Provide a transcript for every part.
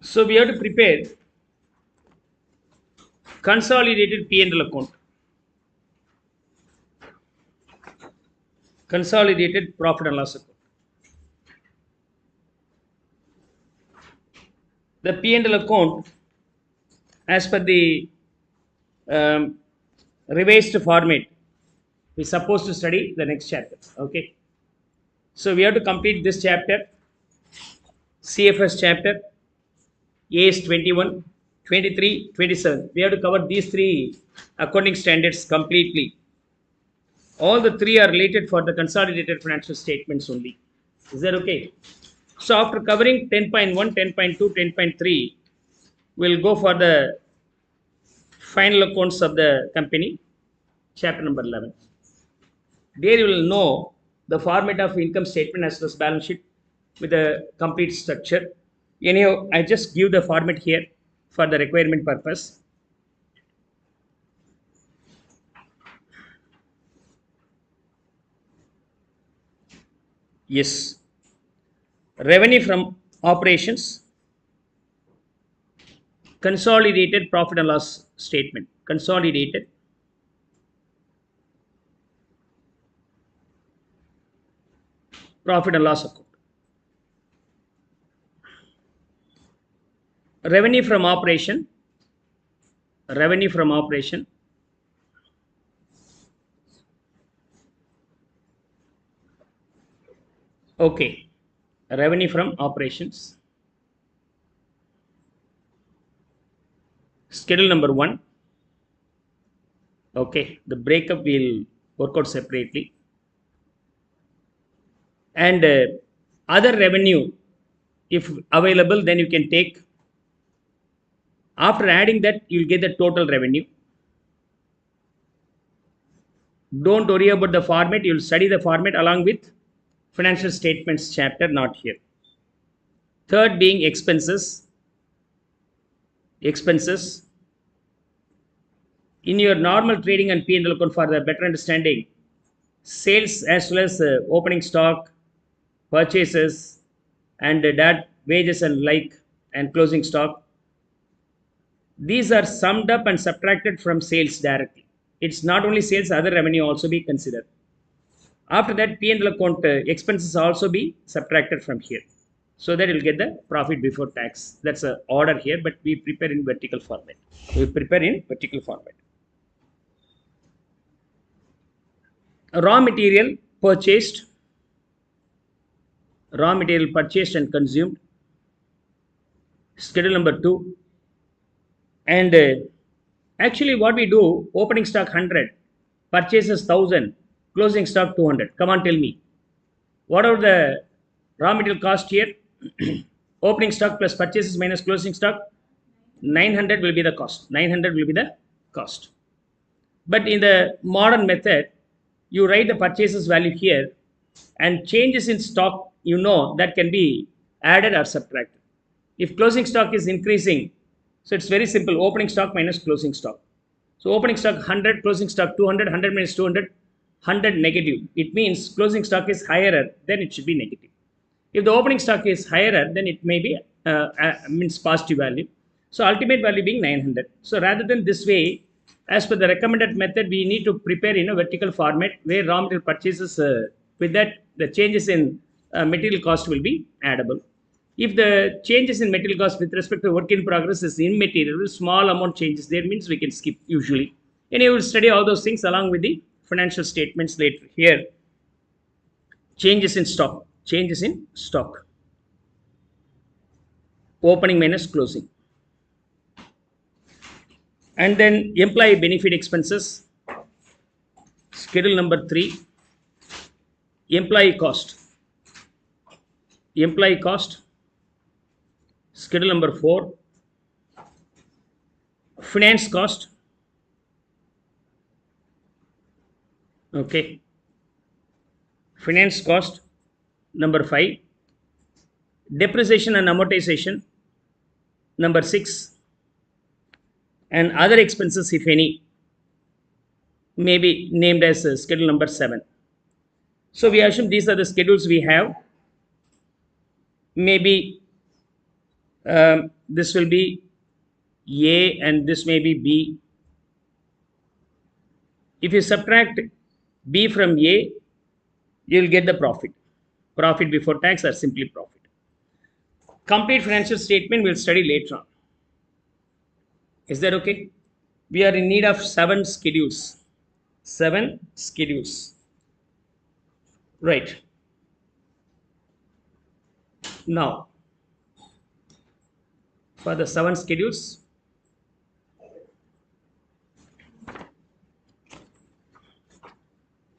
So we have to prepare consolidated P&L account, consolidated profit and loss account. The P&L account, as per the um, revised format, we're supposed to study the next chapter. Okay. So we have to complete this chapter, CFS chapter, AS 21, 23, 27. We have to cover these three accounting standards completely. All the three are related for the consolidated financial statements only. Is that okay? So after covering 10.1, 10.2, 10.3, we'll go for the final accounts of the company, chapter number 11. There you will know the format of income statement as well as balance sheet with a complete structure. Anyhow, I just give the format here for the requirement purpose. Yes. Revenue from operations, consolidated profit and loss statement, consolidated profit and loss account. Revenue from operation, revenue from operation, okay, revenue from operations, schedule number 1, okay, the breakup will work out separately, and other revenue, if available, then you can take. After adding that, you'll get the total revenue. Don't worry about the format. You'll study the format along with financial statements chapter, not here. Third being expenses. Expenses. In your normal trading and P&L account, for the better understanding, sales as well as opening stock, purchases, and that wages and like, and closing stock. These are summed up and subtracted from sales directly. It's not only sales, other revenue also be considered. After that, P&L account expenses also be subtracted from here, so that you'll get the profit before tax. That's a order here, but we prepare in vertical format. We prepare in vertical format. Raw material purchased, raw material purchased and consumed, schedule number 2. And actually what we do, opening stock 100, purchases 1000, closing stock 200. Come on, tell me, what are the raw material cost here? Opening stock plus purchases minus closing stock, 900 will be the cost. 900 will be the cost. But in the modern method, you write the purchases value here, and changes in stock, you know, that can be added or subtracted. If closing stock is increasing, so it's very simple, opening stock minus closing stock. So opening stock 100, closing stock 200, 100 minus 200, 100 negative. It means closing stock is higher, then it should be negative. If the opening stock is higher, then it may be means positive value. So ultimate value being 900. So rather than this way, as per the recommended method, we need to prepare in a vertical format where raw material purchases, with that the changes in material cost will be addable. If the changes in material cost with respect to work in progress is immaterial, small amount changes there, means we can skip usually. And you will study all those things along with the financial statements later. Here, changes in stock, changes in stock, opening minus closing. And then employee benefit expenses, schedule number 3, employee cost, employee cost, schedule number 4, finance cost, okay, finance cost number 5, depreciation and amortization number 6, and other expenses, if any, may be named as schedule number 7. So we assume these are the schedules we have. Maybe This will be A and this may be B. If you subtract B from A, you will get the profit. Profit before tax or simply profit. Complete financial statement we'll study later on. Is that okay? We are in need of 7 schedules. 7 schedules. Right. Now, for the 7 schedules,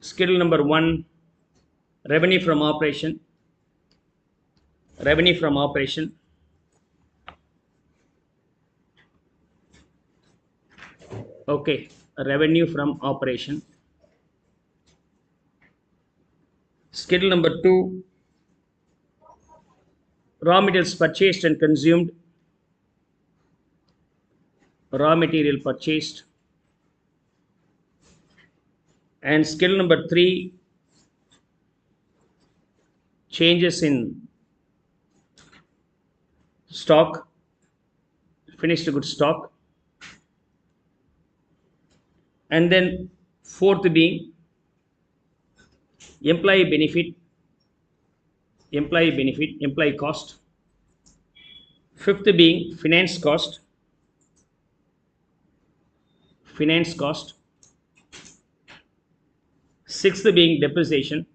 schedule number 1, revenue from operation. Revenue from operation. Okay, revenue from operation. Schedule number 2, raw materials purchased and consumed. Raw material purchased. And schedule number 3, changes in stock, finished goods stock. And then 4th being employee benefit, employee cost. 5th being finance cost. 6th being depreciation.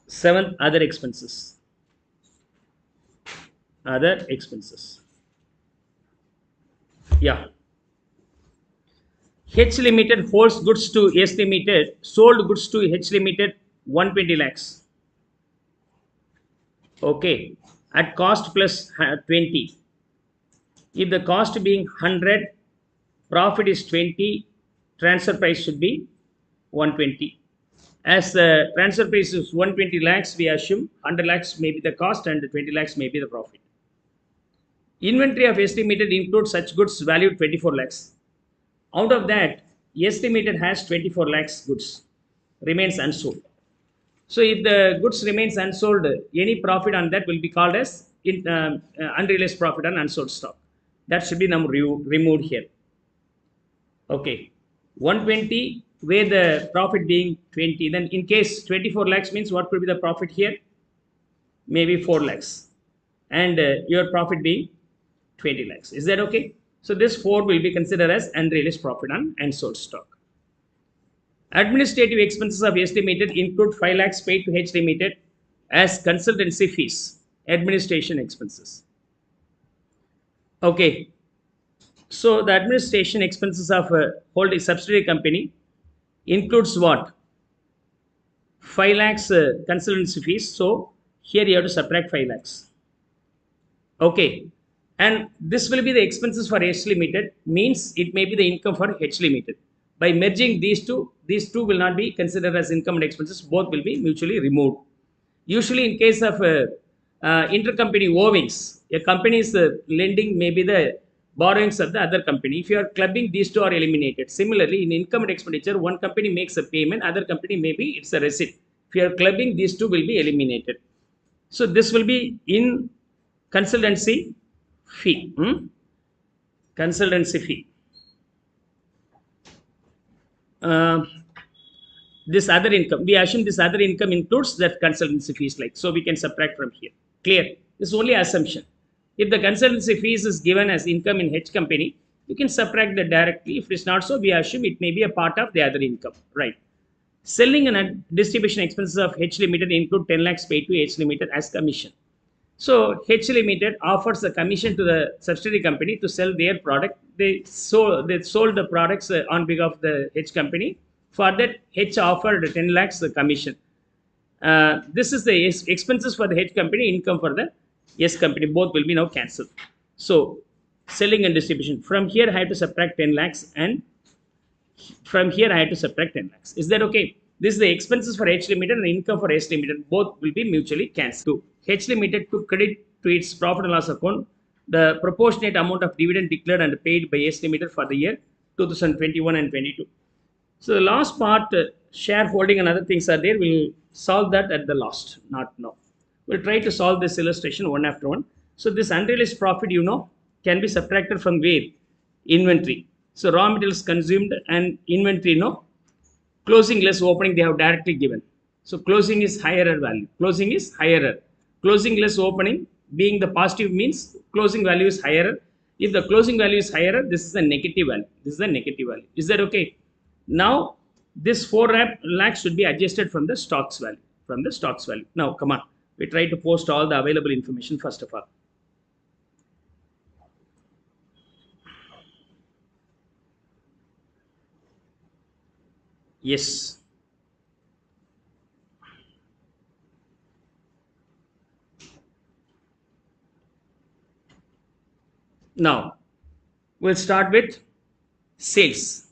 7th, other expenses. Yeah. H Limited holds goods to S Limited, sold goods to H Limited 120 lakhs. Okay, at cost plus 20. If the cost being 100, profit is 20, transfer price should be 120. As the transfer price is 120 lakhs, we assume 100 lakhs may be the cost and 20 lakhs may be the profit. Inventory of S Limited includes such goods valued 24 lakhs. Out of that, S Limited has 24 lakhs goods, remains unsold. So if the goods remains unsold, any profit on that will be called as unrealized profit on unsold stock. That should be now removed here. Okay, 120 where the profit being 20. Then in case 24 lakhs means what could be the profit here? Maybe 4 lakhs. And your profit being 20 lakhs. Is that okay? So this 4 will be considered as unrealized profit on unsold stock. Administrative expenses of S Limited include 5 lakhs paid to H Limited as consultancy fees, administration expenses. Okay. So the administration expenses of a holding subsidiary company includes what? 5 lakhs consultancy fees. So here you have to subtract 5 lakhs. Okay. And this will be the expenses for H Limited, means it may be the income for H Limited. By merging these two will not be considered as income and expenses, both will be mutually removed. Usually in case of intercompany owings, a company is lending maybe the borrowings of the other company. If you are clubbing, these two are eliminated. Similarly, in income and expenditure, one company makes a payment, other company maybe it's a receipt. If you are clubbing, these two will be eliminated. So this will be in consultancy fee. Consultancy fee. This other income, we assume this other income includes that consultancy fees, like, so we can subtract from here. Clear? This is only assumption. If the consultancy fees is given as income in H company, you can subtract that directly. If it's not so, we assume it may be a part of the other income, right? Selling and distribution expenses of H Limited include 10 lakhs paid to H Limited as commission. So H Limited offers a commission to the subsidiary company to sell their product. They sold the products on behalf of the H company. For that, H offered 10 lakhs commission. This is the expenses for the H company, income for the S company. Both will be now cancelled. So selling and distribution. From here, I have to subtract 10 lakhs, and from here, I have to subtract 10 lakhs. Is that okay? This is the expenses for H Limited and income for S Limited. Both will be mutually cancelled. H Limited to credit to its profit and loss account the proportionate amount of dividend declared and paid by S Limited for the year 2021 and 22. So the last part, shareholding and other things are there. We'll solve that at the last, not now. We'll try to solve this illustration one after one. So this unrealized profit, can be subtracted from where? Inventory. So raw materials consumed and inventory, closing less opening they have directly given. So closing is higher value. Closing is higher. Closing less opening being the positive means closing value is higher. If the closing value is higher, this is a negative value. This is a negative value. Is that okay? Now this 4 lakhs should be adjusted from the stocks value. From the stocks value. Now come on. We try to post all the available information first of all. Yes. Now we'll start with sales.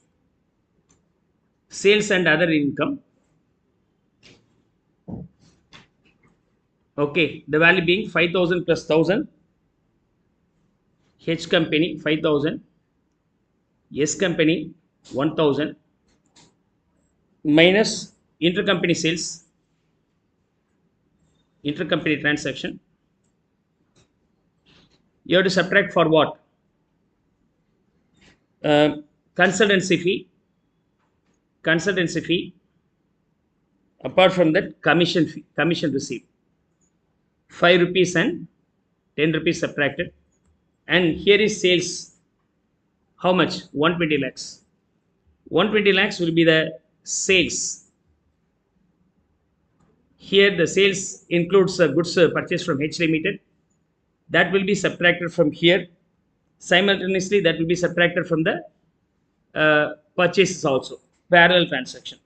Sales and other income. Okay, the value being 5,000 plus 1,000. H company 5,000. S company 1,000 minus intercompany sales, intercompany transaction. You have to subtract for what? Consultancy fee. Consultancy fee. Apart from that, commission fee, commission received. 5 rupees and 10 rupees subtracted. And here is sales. How much? 120 lakhs. 120 lakhs will be the sales. Here the sales includes goods purchased from H Limited. That will be subtracted from here. Simultaneously, that will be subtracted from the purchases also. Parallel transaction.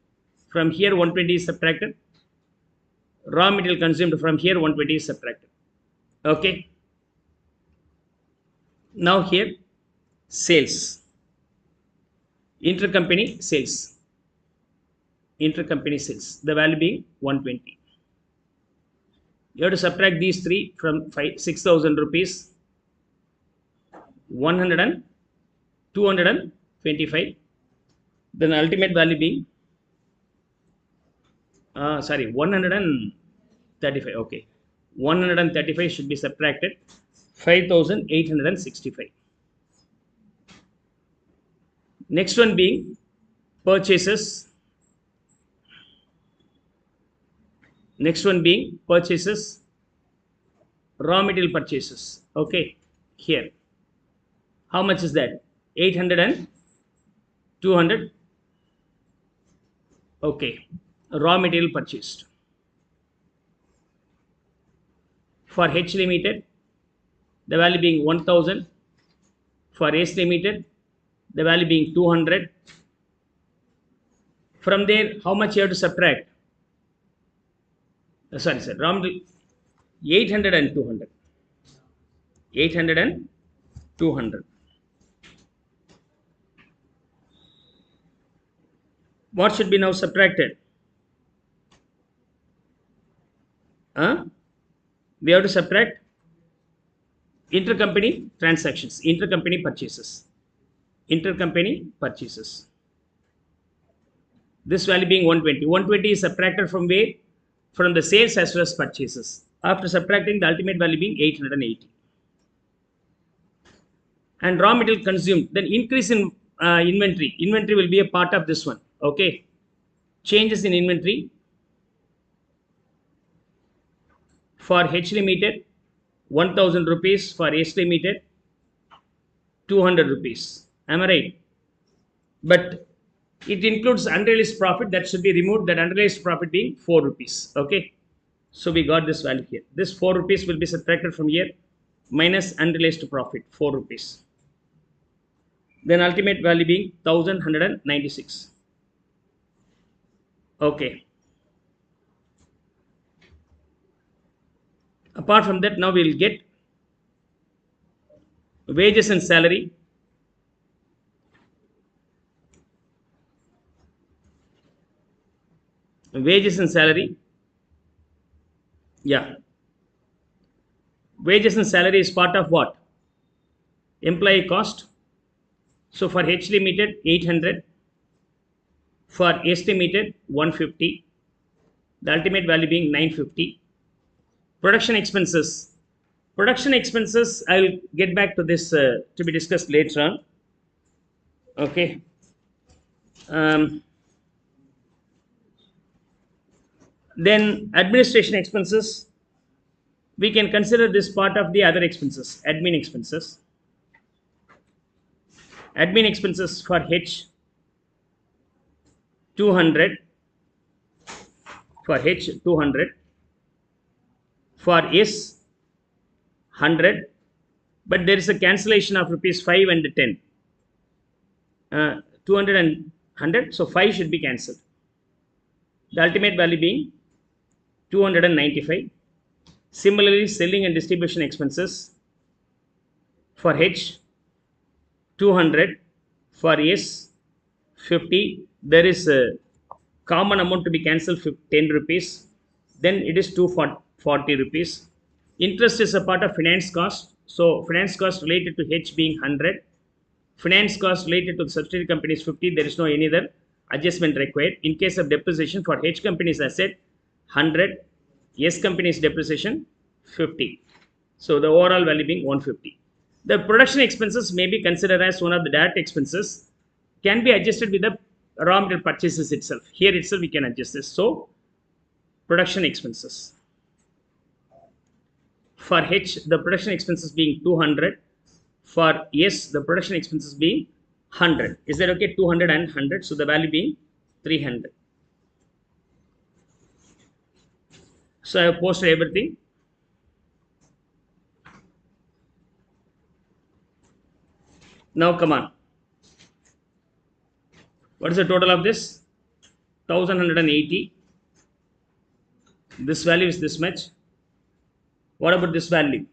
From here 120 is subtracted. Raw material consumed from here 120 is subtracted. Okay. Now here sales. Intercompany sales. Intercompany sales. The value being 120. You have to subtract these three from 6,000 rupees. 100 and 225. Then ultimate value being 135. Okay, 135 should be subtracted. 5,865. Next one being purchases. Next one being purchases. Raw material purchases. Okay, here. How much is that? 800 and 200. Okay, raw material purchased. For H Limited, the value being 1,000. For S Limited, the value being 200. From there, how much you have to subtract? Raw material 800 and 200. 800 and 200. What should be now subtracted? We have to subtract intercompany transactions, intercompany purchases. Intercompany purchases. This value being 120. 120 is subtracted from where? From the sales as well as purchases. After subtracting, the ultimate value being 880. And raw material consumed. Then increase in inventory. Inventory will be a part of this one. Okay. Changes in inventory. For H Limited, 1,000 rupees. For S Limited, 200 rupees. Am I right? But it includes unrealized profit that should be removed. That unrealized profit being 4 rupees. Okay. So we got this value here. This 4 rupees will be subtracted from here. Minus unrealized profit 4 rupees. Then ultimate value being 1,196. Okay. Apart from that, now we will get wages and salary. Wages and salary. Yeah. Wages and salary is part of what? Employee cost. So for H Limited, 800. For S Limited, 150. The ultimate value being 950. Production expenses. Production expenses, I will get back to this to be discussed later on. Okay. Um, then administration expenses, we can consider this part of the other expenses, admin expenses. Admin expenses for H 200, for H 200, for S 100, but there is a cancellation of rupees 5 and 10. 200 and 100, so 5 should be cancelled. The ultimate value being 295. Similarly, selling and distribution expenses for H 200, for S 50. There is a common amount to be cancelled, 10 rupees. Then it is 240 rupees. Interest is a part of finance cost. So finance cost related to H being 100. Finance cost related to the subsidiary company is 50. There is no any other adjustment required. In case of depreciation for H company's asset, 100. S company's depreciation, 50. So the overall value being 150. The production expenses may be considered as one of the direct expenses, can be adjusted with the raw material purchases itself. Here itself we can adjust this. So production expenses. For H, the production expenses being 200. For S, the production expenses being 100. Is that okay? 200 and 100. So the value being 300. So I have posted everything. Now come on. What is the total of this? 1180. This value is this much. What about this value?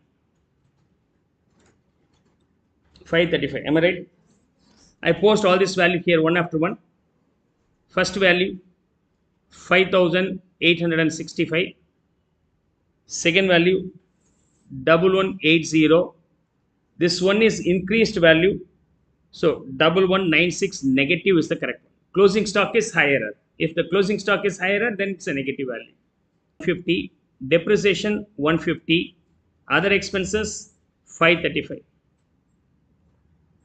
535. Am I right? I post all this value here one after one. First value 5865. Second value 1180. This one is increased value. So 1196 negative is the correct one. Closing stock is higher. If the closing stock is higher, then it's a negative value. 50. Depreciation 150. Other expenses 535.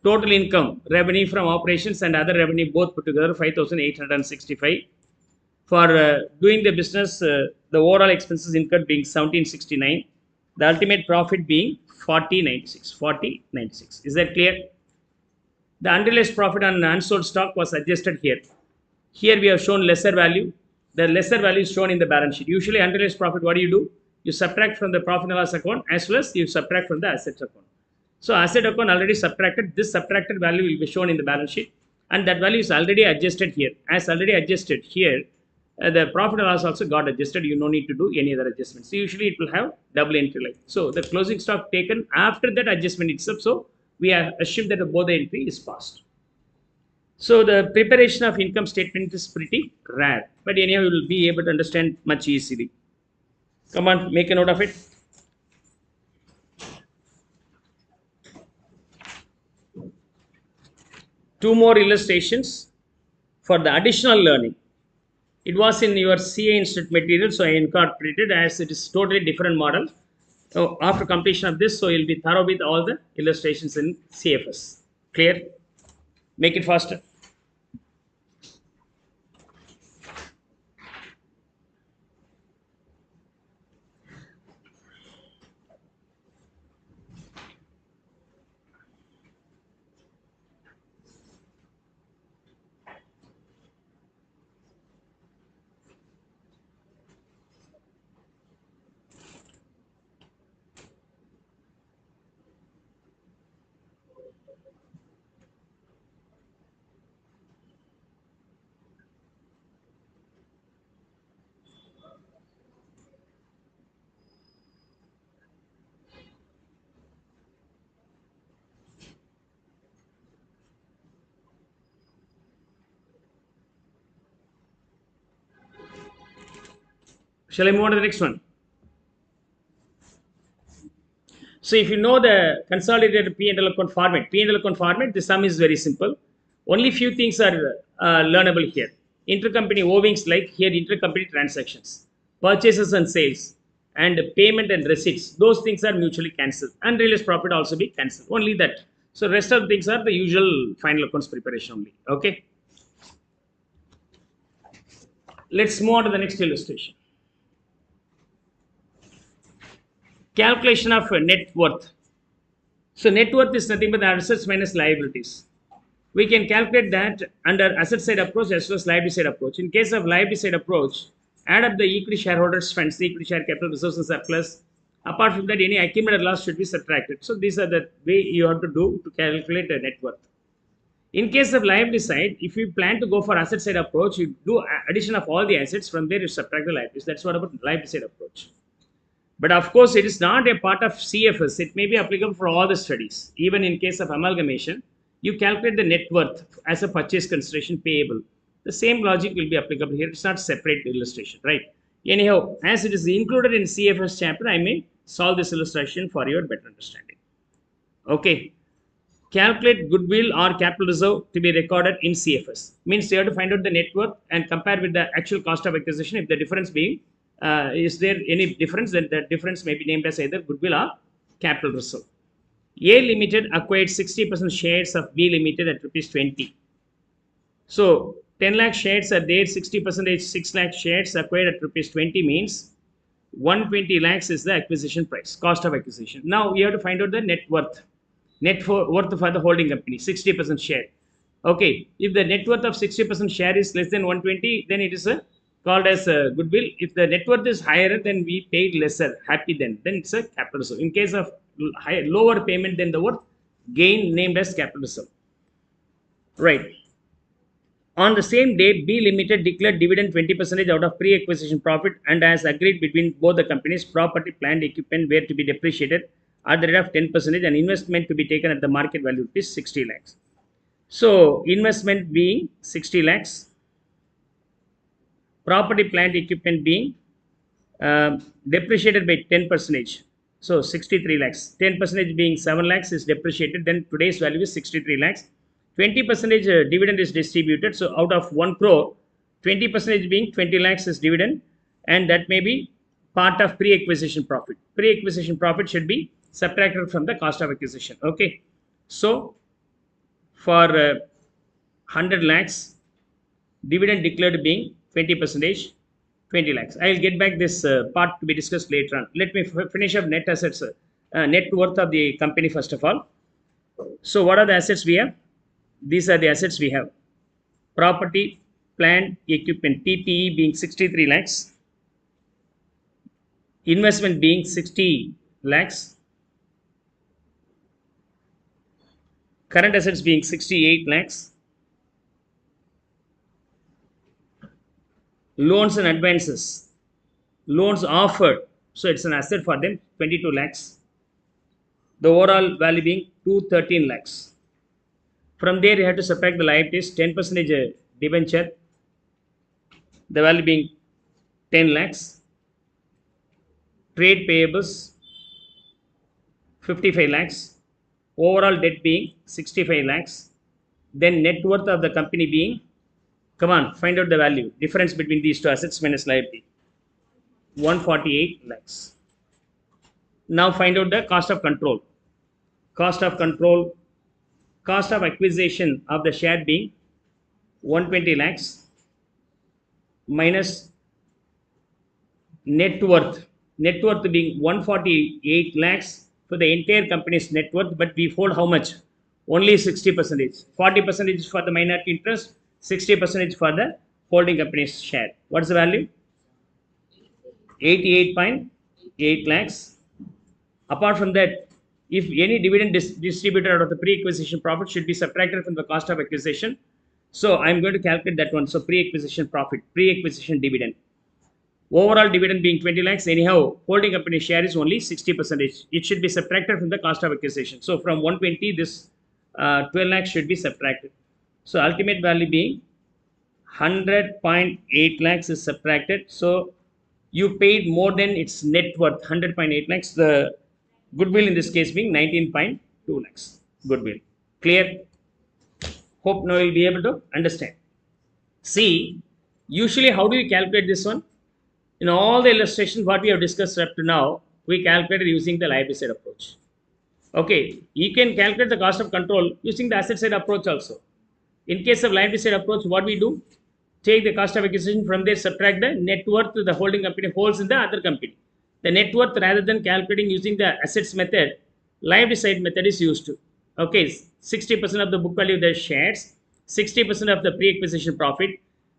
Total income, revenue from operations and other revenue both put together 5865. For doing the business, the overall expenses incurred being 1769. The ultimate profit being 4096. 4096. Is that clear? The unrealized profit on unsold stock was adjusted here. Here we have shown lesser value. The lesser value is shown in the balance sheet. Usually unrealized profit, what do? You subtract from the profit and loss account as well as you subtract from the assets account. So asset account already subtracted. This subtracted value will be shown in the balance sheet. And that value is already adjusted here. As already adjusted here, the profit and loss also got adjusted. You no need to do any other adjustments. So usually it will have double entry line. So the closing stock taken after that adjustment itself. So we have assumed that both the entry is passed. So the preparation of income statement is pretty rare. But anyhow, you will be able to understand much easily. Come on, make a note of it. Two more illustrations for the additional learning. It was in your CA Institute material, so I incorporated as it is totally different model. So after completion of this, so you'll be thorough with all the illustrations in CFS. Clear? Make it faster. Shall I move on to the next one? So if you know the consolidated P&L account format, the sum is very simple. Only few things are learnable here. Intercompany owings, like here intercompany transactions, purchases and sales, and payment and receipts, those things are mutually cancelled. Unrealized profit also be cancelled. Only that. So rest of the things are the usual final accounts preparation only. Okay. Let's move on to the next illustration. Calculation of net worth. So net worth is nothing but the assets minus liabilities. We can calculate that under asset side approach as well as liability side approach. In case of liability side approach, add up the equity shareholders funds, the equity share capital reserves and surplus. Apart from that, any accumulated loss should be subtracted. So these are the way you have to do to calculate the net worth. In case of liability side, if you plan to go for asset side approach, you do addition of all the assets. From there you subtract the liabilities. That's what about liability side approach. But of course, it is not a part of CFS. It may be applicable for all the studies. Even in case of amalgamation, you calculate the net worth as a purchase consideration payable. The same logic will be applicable here. It's not separate illustration, right? Anyhow, as it is included in CFS chapter, I may solve this illustration for your better understanding. Okay. Calculate goodwill or capital reserve to be recorded in CFS. Means you have to find out the net worth and compare with the actual cost of acquisition. If the difference being, is there any difference, then the difference may be named as either goodwill or capital reserve. A Limited acquired 60% shares of B Limited at rupees 20. So 10 lakh shares are there, 60%, 6 lakh shares acquired at rupees 20 means 120 lakhs is the acquisition price, cost of acquisition. Now you have to find out the net worth. Net worth for the holding company, 60% share. Okay, if the net worth of 60% share is less than 120, then it is called as goodwill. If the net worth is higher, then we paid lesser. Happy then it's a capital reserve. In case of lower payment than the worth, gain named as capital reserve. Right. On the same day, B Limited declared dividend 20% out of pre-acquisition profit, and as agreed between both the companies, property, plant, equipment were to be depreciated at the rate of 10% and investment to be taken at the market value is 60 lakhs. So investment being 60 lakhs, property, plant, equipment being depreciated by 10%. So 63 lakhs. 10% being 7 lakhs is depreciated. Then today's value is 63 lakhs. 20% dividend is distributed. So out of 1 crore, 20% being 20 lakhs is dividend, and that may be part of pre-acquisition profit. Pre-acquisition profit should be subtracted from the cost of acquisition. Okay. So for 100 lakhs, dividend declared being 20%, 20 lakhs. I will get back this part to be discussed later on. Let me finish up net assets, net worth of the company first of all. So what are the assets we have? These are the assets we have. Property, plant, equipment, PPE being 63 lakhs. Investment being 60 lakhs. Current assets being 68 lakhs. Loans and advances. Loans offered. So it's an asset for them, 22 lakhs. The overall value being 213 lakhs. From there, you have to subtract the liabilities, 10% debenture, the value being 10 lakhs. Trade payables, 55 lakhs. Overall debt being 65 lakhs. Then net worth of the company being, come on, find out the value. Difference between these two assets minus liability, 148 lakhs. Now find out the cost of control. Cost of control, cost of acquisition of the share being 120 lakhs minus net worth. Net worth being 148 lakhs for the entire company's net worth, but we hold how much? Only 60%. 40% is for the minority interest, 60% for the holding company's share. What's the value? 88.8 lakhs. Apart from that, if any dividend distributed out of the pre-acquisition profit should be subtracted from the cost of acquisition. So I'm going to calculate that one. So pre-acquisition profit, pre-acquisition dividend. Overall dividend being 20 lakhs. Anyhow, holding company share is only 60%. It should be subtracted from the cost of acquisition. So from 120, this 12 lakhs should be subtracted. So ultimate value being 100.8 lakhs is subtracted. So you paid more than its net worth, 100.8 lakhs. The goodwill in this case being 19.2 lakhs. Goodwill. Clear? Hope now you'll be able to understand. See, usually how do you calculate this one? In all the illustrations what we have discussed up to now, we calculated using the liability side approach. Okay, you can calculate the cost of control using the asset side approach also. In case of liability side approach, what we do? Take the cost of acquisition, from there subtract the net worth the holding company holds in the other company. The net worth, rather than calculating using the assets method, liability side method is used. Okay, 60% of the book value of the shares, 60% of the pre-acquisition profit.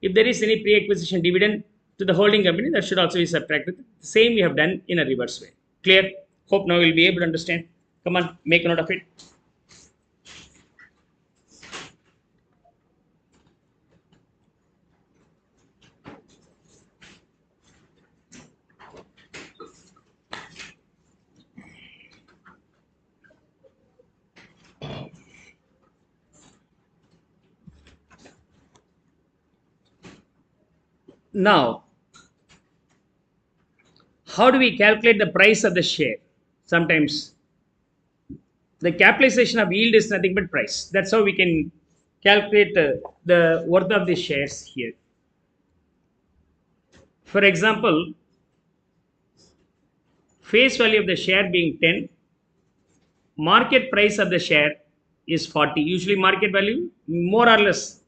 If there is any pre-acquisition dividend to the holding company, that should also be subtracted. The same we have done in a reverse way. Clear? Hope now you'll be able to understand. Come on, make a note of it. Now, how do we calculate the price of the share? Sometimes the capitalization of yield is nothing but price. That's how we can calculate the worth of the shares here. For example, face value of the share being 10, market price of the share is 40. Usually market value more or less,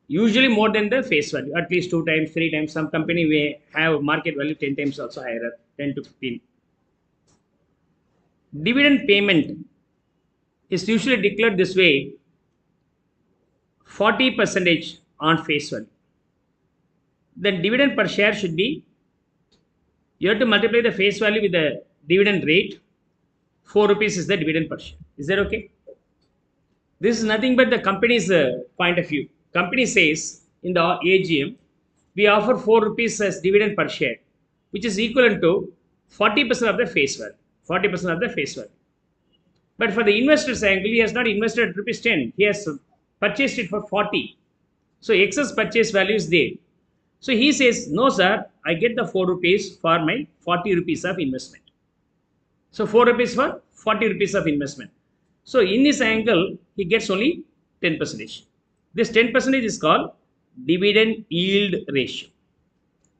usually more than the face value, at least 2 times, 3 times. Some company may have market value 10 times also higher, 10 to 15. Dividend payment is usually declared this way: 40 percentage on face value. Then dividend per share should be, you have to multiply the face value with the dividend rate. 4 rupees is the dividend per share. Is that okay? This is nothing but the company's point of view. Company says in the AGM, we offer 4 rupees as dividend per share, which is equivalent to 40% of the face value. 40% of the face value. But for the investor's angle, he has not invested at rupees 10. He has purchased it for 40. So excess purchase value is there. So he says, no sir, I get the 4 rupees for my 40 rupees of investment. So 4 rupees for 40 rupees of investment. So in this angle, he gets only 10%. This 10% is called dividend yield ratio.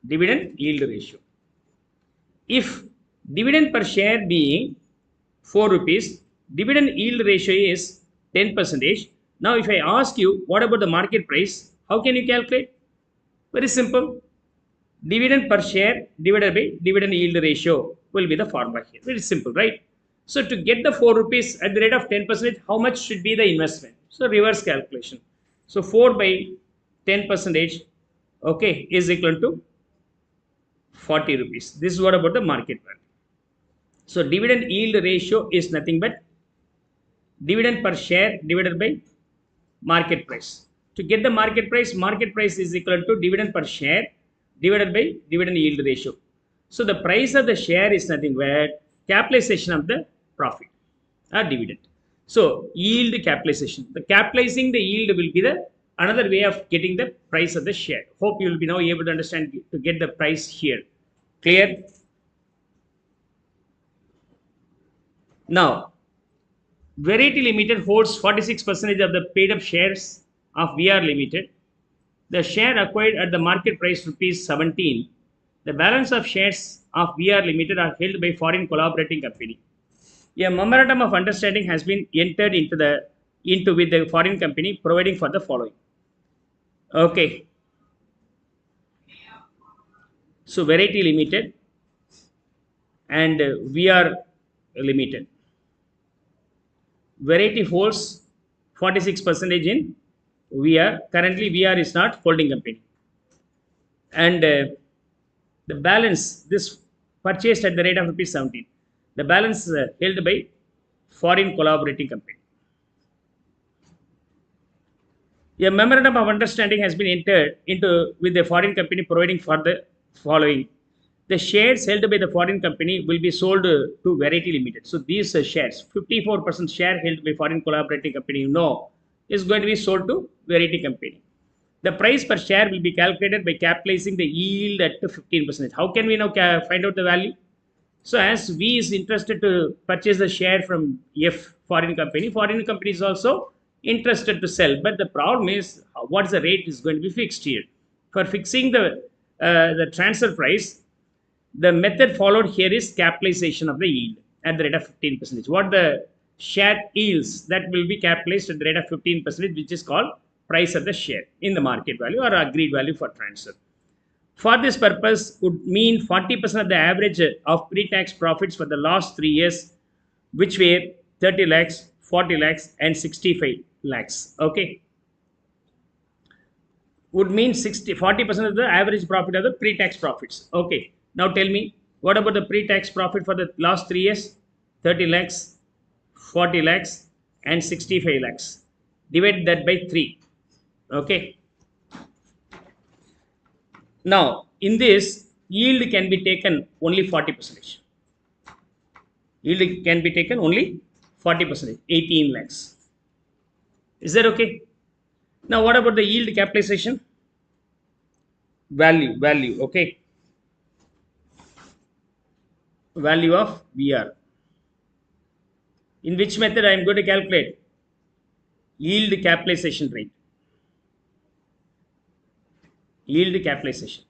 Dividend yield ratio. If dividend per share being 4 rupees, dividend yield ratio is 10%. Now if I ask you, what about the market price? How can you calculate? Very simple. Dividend per share divided by dividend yield ratio will be the formula here. Very simple, right? So to get the 4 rupees at the rate of 10%, how much should be the investment? So reverse calculation. So 4 by 10%, okay, is equal to 40 rupees. This is what about the market value. So dividend yield ratio is nothing but dividend per share divided by market price. To get the market price is equal to dividend per share divided by dividend yield ratio. So the price of the share is nothing but capitalization of the profit or dividend. So yield capitalization. The capitalizing the yield will be the another way of getting the price of the share. Hope you will be now able to understand to get the price here. Clear? Now, Variety Limited holds 46% of the paid up shares of VR Limited. The share acquired at the market price rupees 17. The balance of shares of VR Limited are held by foreign collaborating company. A memorandum of understanding has been entered into with the foreign company, providing for the following. Okay. So Variety Limited and VR Limited. Variety holds 46% in VR. Currently, VR is not holding company. And the balance, this purchased at the rate of rupees 17. The balance held by foreign collaborating company. A memorandum of understanding has been entered into with the foreign company, providing for the following. The shares held by the foreign company will be sold to Variety Limited. So these shares, 54% share held by foreign collaborating company, is going to be sold to Variety company. The price per share will be calculated by capitalizing the yield at 15%. How can we now find out the value? So as V is interested to purchase the share from F foreign company is also interested to sell. But the problem is, what is the rate is going to be fixed here. For fixing the transfer price, The method followed here is capitalization of the yield at the rate of 15%. What the share yields, that will be capitalized at the rate of 15%, which is called price of the share in the market value or agreed value for transfer. For this purpose would mean 40% of the average of pre-tax profits for the last 3 years, which were 30 lakhs, 40 lakhs and 65 lakhs. Okay. Would mean 40% of the average profit of the pre-tax profits. Okay. Now tell me, what about the pre-tax profit for the last 3 years? 30 lakhs, 40 lakhs and 65 lakhs. Divide that by 3. Okay. Now, in this, yield can be taken only 40%. Yield can be taken only 40%, 18 lakhs. Is that okay? Now, what about the yield capitalization? Value, okay. Value of VR. In which method I am going to calculate? Yield capitalization rate. Yield capitalization.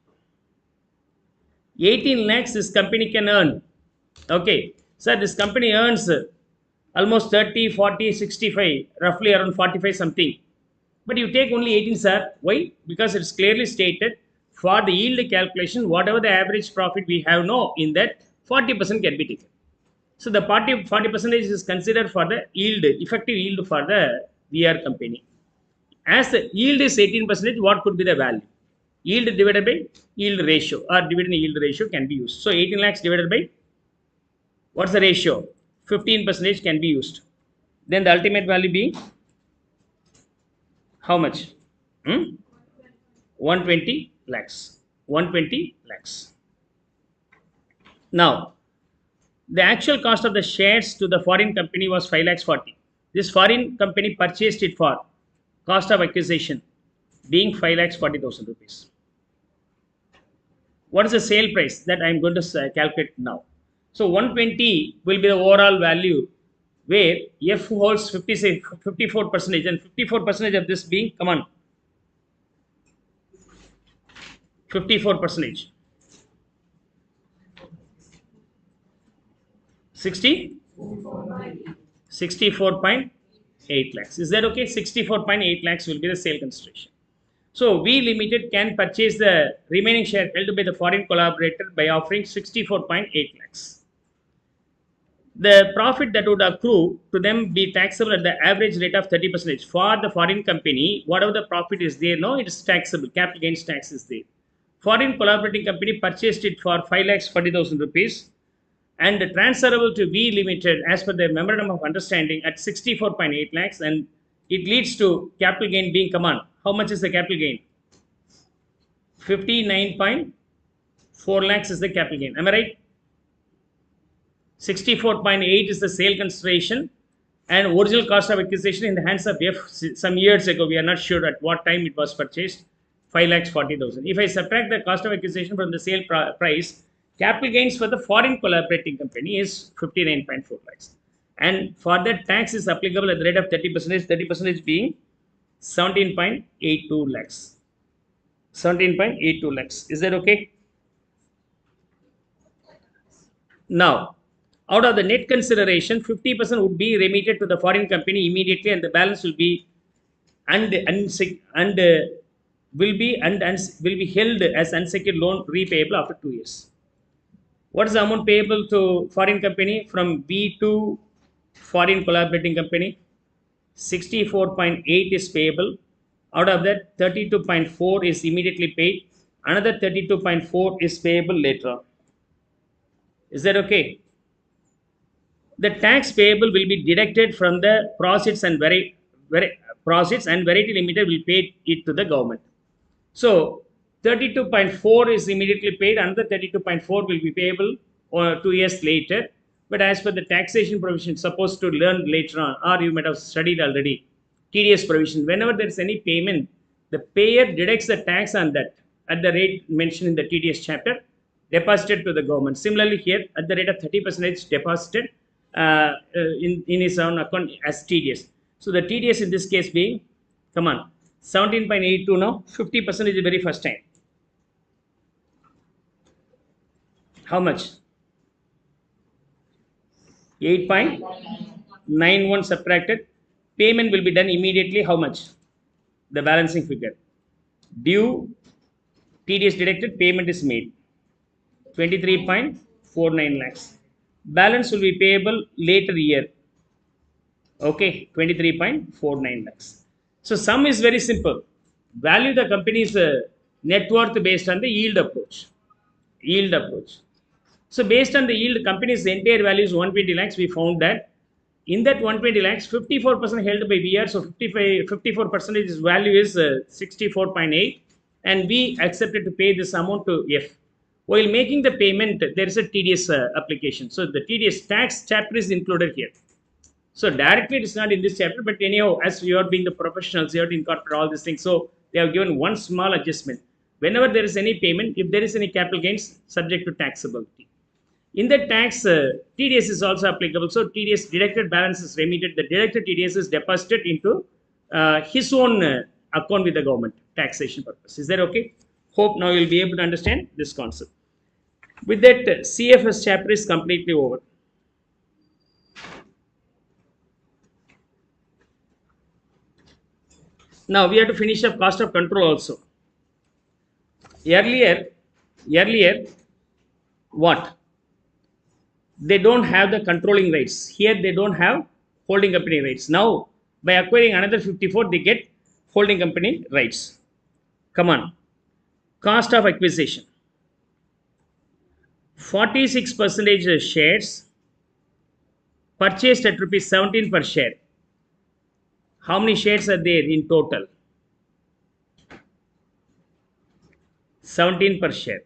18 lakhs this company can earn. Okay. Sir, this company earns almost 30, 40, 65, roughly around 45 something. But you take only 18, sir. Why? Because it's clearly stated for the yield calculation, whatever the average profit we have no in that, 40% can be taken. So the 40% is considered for the yield, effective yield for the VR company. As the yield is 18%, what could be the value? Yield divided by yield ratio or dividend yield ratio can be used. So 18 lakhs divided by, what's the ratio? 15% can be used. Then the ultimate value being how much? 120 lakhs. 120 lakhs. Now, the actual cost of the shares to the foreign company was 5 lakhs 40. This foreign company purchased it for cost of acquisition being 5 lakhs 40,000 rupees. What is the sale price that I am going to calculate now? So 120 will be the overall value where F holds 54% and 54% of this being, come on, 54%. 64.8 lakhs. Is that okay? 64.8 lakhs will be the sale consideration. So we limited can purchase the remaining share held by the foreign collaborator by offering 64.8 lakhs. The profit that would accrue to them be taxable at the average rate of 30%. For the foreign company, whatever the profit is there, no, it is taxable. Capital gains tax is there. Foreign collaborating company purchased it for 5 lakhs 40,000 rupees and transferable to V Limited as per the memorandum of understanding at 64.8 lakhs, and it leads to capital gain being, come on, how much is the capital gain? 59.4 lakhs is the capital gain. Am I right? 64.8 is the sale consideration and original cost of acquisition in the hands of F some years ago. We are not sure at what time it was purchased. 5 lakhs 40,000. If I subtract the cost of acquisition from the sale price, capital gains for the foreign collaborating company is 59.4 lakhs. And for that, tax is applicable at the rate of 30%, 30% being 17.82 lakhs. 17.82 lakhs. Is that okay? Now, out of the net consideration, 50% would be remitted to the foreign company immediately, and the balance will be will be held as unsecured loan repayable after 2 years. What is the amount payable to foreign company from B to foreign collaborating company? 64.8 is payable. Out of that, 32.4 is immediately paid. Another 32.4 is payable later on. Is that okay? The tax payable will be deducted from the profits and variety limited will pay it to the government. So 32.4 is immediately paid, another 32.4 will be payable 2 years later. But as per the taxation provision, supposed to learn later on, or you might have studied already, TDS provision, whenever there is any payment, the payer deducts the tax on that at the rate mentioned in the TDS chapter, deposited to the government. Similarly here, at the rate of 30% deposited in his own account as TDS. So the TDS in this case being, come on, 17.82 now, 50% is the very first time. How much? 8.91 subtracted. Payment will be done immediately. How much? The balancing figure. Due, TDS deducted, payment is made. 23.49 lakhs. Balance will be payable later year. Okay, 23.49 lakhs. So sum is very simple. Value the company's net worth based on the yield approach. Yield approach. So based on the yield, company's entire value is 120 lakhs. We found that in that 120 lakhs, 54% held by VR. So 54% value is 64.8, and we accepted to pay this amount to F. While making the payment, there is a TDS application. So the TDS tax chapter is included here. So directly it is not in this chapter, but anyhow, as you are being the professionals, you have to incorporate all these things. So they have given one small adjustment. Whenever there is any payment, if there is any capital gains, subject to taxability. In the tax, TDS is also applicable. So TDS deducted balance is remitted. The deducted TDS is deposited into his own account with the government, taxation purpose. Is that okay? Hope now you'll be able to understand this concept. With that, CFS chapter is completely over. Now we have to finish up cost of control also. Earlier, what? They don't have the controlling rights. Here they don't have holding company rights. Now, by acquiring another 54, they get holding company rights. Come on. Cost of acquisition. 46% shares purchased at rupees 17 per share. How many shares are there in total? 17 per share.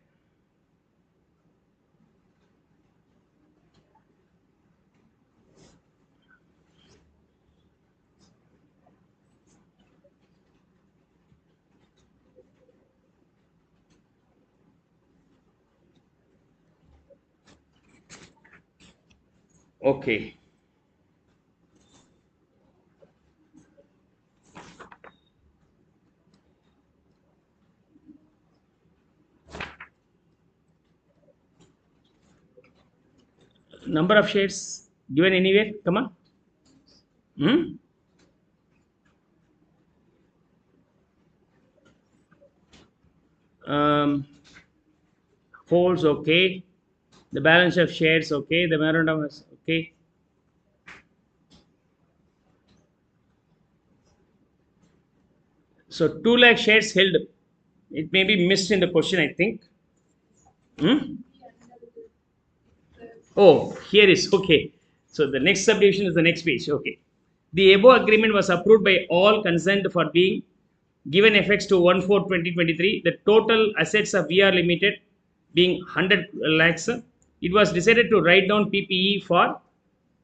Okay. Number of shares given anywhere? Come on. Holds, okay. The balance of shares, okay. The memorandum is okay. So 2 lakh shares held. It may be missed in the question, I think. Oh, here is okay. So the next subdivision is the next page. Okay. The above agreement was approved by all concerned for being given effects to 1/4/2023. The total assets of VR Limited being 100 lakhs. It was decided to write down PPE for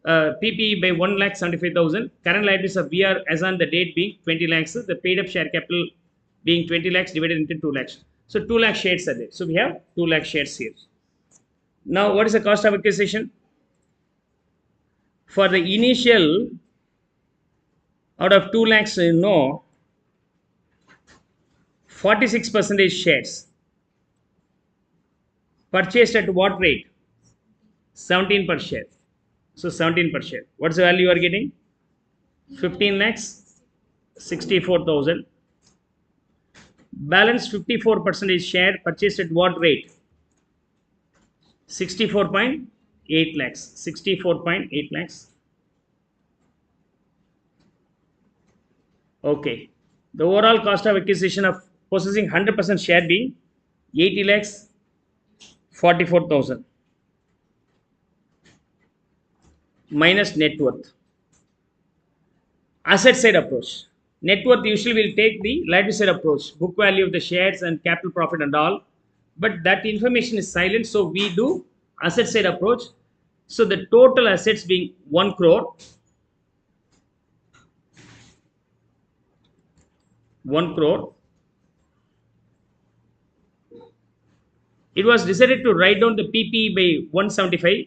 PPE by 1,75,000. Current liabilities of VR as on the date being 20 lakhs. The paid up share capital being 20 lakhs divided into 2 lakhs. So 2 lakh shares are there. So we have 2 lakh shares here. Now, what is the cost of acquisition? For the initial, out of 2 lakhs, 46% shares. Purchased at what rate? 17 per share. So 17 per share. What's the value you are getting? 15 lakhs, 64,000. Balance 54% share purchased at what rate? 64.8 lakhs. 64.8 lakhs. Okay. The overall cost of acquisition of possessing 100% share being 80 lakhs, 44,000 minus net worth. Asset side approach. Net worth usually will take the liability side approach, book value of the shares and capital profit and all. But that information is silent, so we do asset side approach. So the total assets being 1 crore. 1 crore. It was decided to write down the PPE by 175.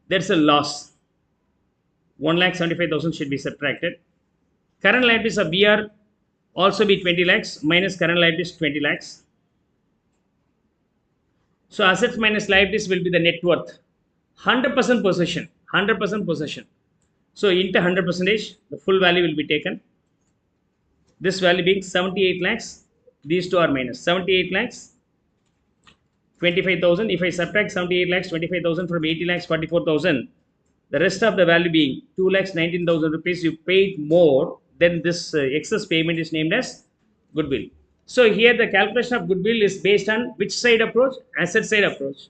There's a loss. 1,75,000 should be subtracted. Current liabilities of BR also be 20 lakhs minus current liabilities 20 lakhs. So assets minus liabilities will be the net worth. 100% possession. 100% possession. So into 100 percentage, the full value will be taken. This value being 78 lakhs. These two are minus 78 lakhs, 25,000. If I subtract 78 lakhs, 25,000 from 80 lakhs, 44,000, the rest of the value being 2 lakhs 19,000 rupees, you paid more, then this excess payment is named as goodwill. So here the calculation of goodwill is based on which side approach? Asset side approach.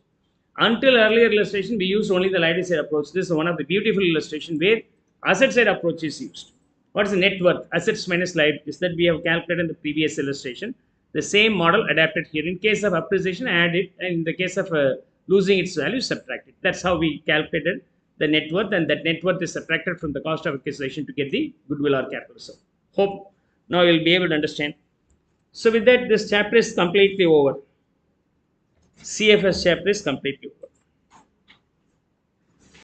Until earlier illustration, we used only the liability side approach. This is one of the beautiful illustration where asset side approach is used. What is the net worth? Assets minus liabilities that we have calculated in the previous illustration. The same model adapted here. In case of appreciation, add it, and in the case of losing its value, subtract it. That's how we calculated the net worth, and that net worth is subtracted from the cost of acquisition to get the goodwill or capital reserve. Hope now you'll be able to understand. So with that, this chapter is completely over. CFS chapter is completely over.